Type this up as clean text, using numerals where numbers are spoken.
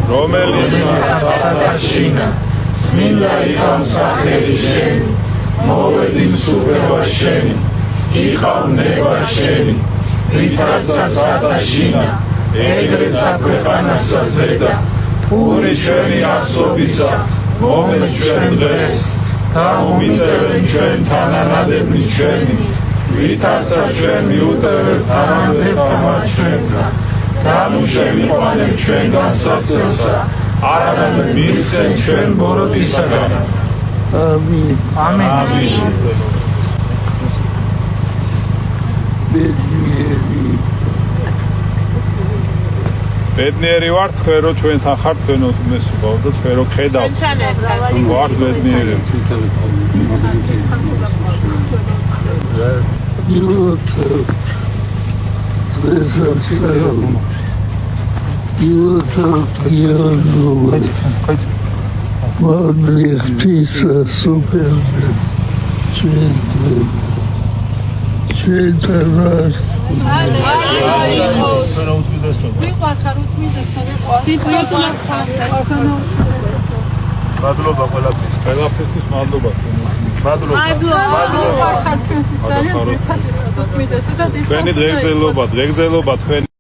რომელიც ასაკაშინა წმინდა იქან სახელი შენი მოვედი მსუბება შენი იყავ ნება შენი ვითარცა ასაკაშინა ეგრეც აქვეყანასა ზედა პური ჩვენი ახსობისა მომე ჩვენ დღეს დაუმიტევენ ჩვენ თანანადები ჩვენი ვითარცა ჩვენ მიუტევებთ თანანადებთა მათ ჩვენთან დამუშევიყვანებ ჩვენგან საწელსა არამედ მიხსენ ჩვენ ბოროტისაგან ამინ ამინ ბედნიერი ვარ თქვენ რო ჩვენთან ხართ თქვენ უთმესობავ და თქვენ რო ხედავთ ვარ ბედნიერი მადლობა ყველაფრის. ყველაფრის მადლობა. მადლობა. თქვენი დღეგრძელობა თქვენი